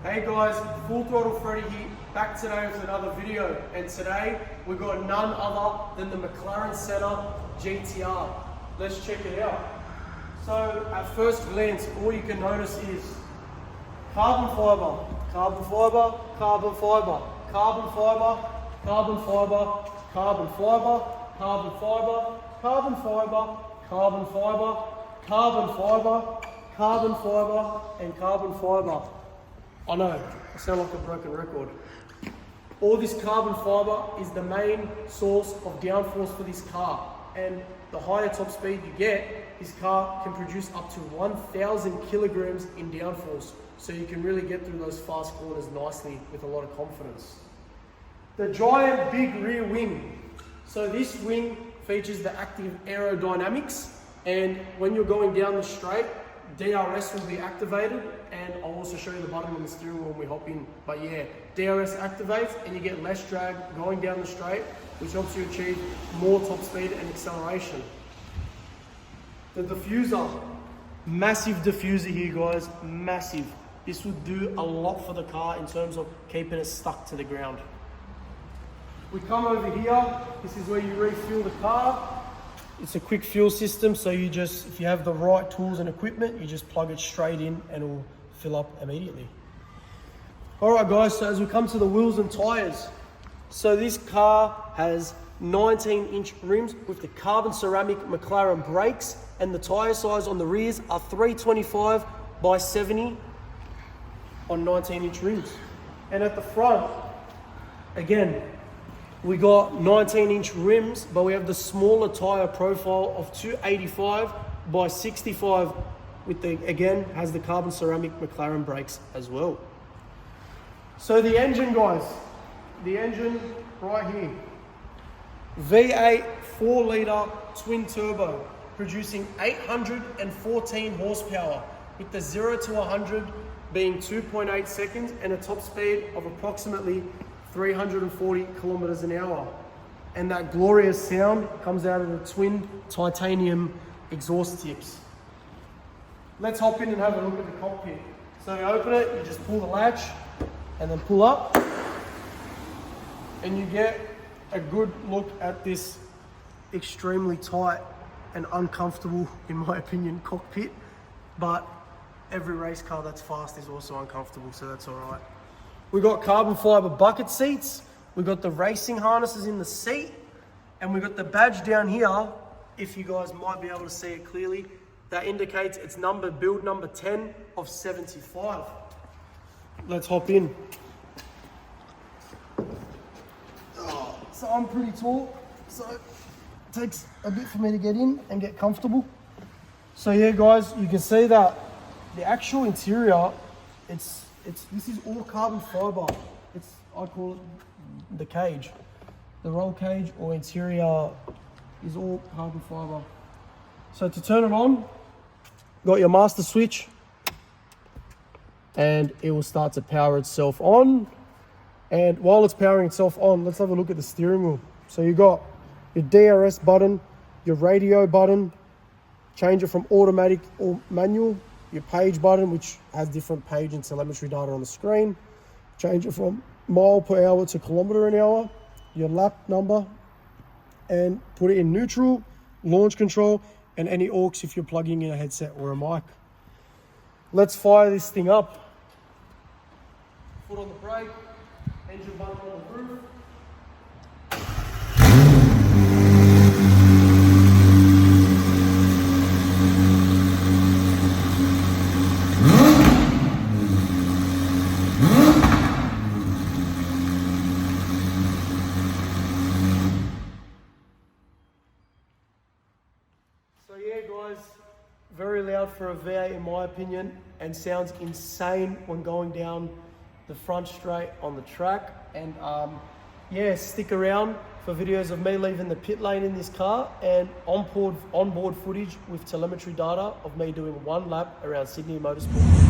Hey guys, Full Throttle Freddy here, back today with another video, and today we've got none other than the Mclaren Senna Gtr. Let's check it out. So at first glance, all you can notice is carbon fibre, carbon fibre, carbon fibre, carbon fibre, carbon fibre, carbon fibre, carbon fibre, carbon fibre, carbon fibre, carbon fibre, carbon fibre, and carbon fibre. I know, I sound like a broken record. All this carbon fibre is the main source of downforce for this car, and the higher top speed you get, this car can produce up to 1,000 kilograms in downforce, so you can really get through those fast corners nicely with a lot of confidence. The giant big rear wing. So this wing features the active aerodynamics, and when you're going down the straight, DRS will be activated, and I'll also show you the button on the steering wheel when we hop in. But yeah, DRS activates and you get less drag going down the straight, which helps you achieve more top speed and acceleration. The diffuser, massive diffuser here guys, massive. This would do a lot for the car in terms of keeping it stuck to the ground. We come over here, this is where you refuel the car. It's a quick fuel system, so you just, if you have the right tools and equipment, you just plug it straight in and it will fill up immediately. All right guys, so as we come to the wheels and tires, so this car has 19-inch rims with the carbon ceramic Mclaren brakes, and the tire size on the rears are 325 by 70 on 19-inch rims. And at the front, again, we got 19-inch rims, but we have the smaller tire profile of 285 by 65 with the, again, has the carbon ceramic Mclaren brakes as well. So the engine guys, the engine right here, V8 4-litre twin turbo, producing 814 horsepower with the 0 to 100 being 2.8 seconds and a top speed of approximately 340 kilometers an hour. And that glorious sound comes out of the twin titanium exhaust tips. Let's hop in and have a look at the cockpit. So you open it, you just pull the latch and then pull up, and you get a good look at this extremely tight and uncomfortable, in my opinion, cockpit. But every race car that's fast is also uncomfortable, so that's all right. We got carbon fiber bucket seats. We got the racing harnesses in the seat, and we got the badge down here. If you guys might be able to see it clearly, that indicates it's build number 10 of 75. Let's hop in. So I'm pretty tall, so it takes a bit for me to get in and get comfortable. So yeah, guys, you can see that the actual interior, this is all carbon fiber. I call it the cage. The roll cage or interior is all carbon fiber. So to turn it on, got your master switch, and it will start to power itself on. And while it's powering itself on, let's have a look at the steering wheel. So you got your DRS button, your radio button, change it from automatic or manual, your page button, which has different page and telemetry data on the screen, change it from mile per hour to kilometer an hour, your lap number, and put it in neutral, launch control, and any aux if you're plugging in a headset or a mic. Let's fire this thing up. Foot on the brake, engine button on the roof. So yeah guys, very loud for a V8 in my opinion, and sounds insane when going down the front straight on the track. And yeah, stick around for videos of me leaving the pit lane in this car and onboard footage with telemetry data of me doing one lap around Sydney Motorsport.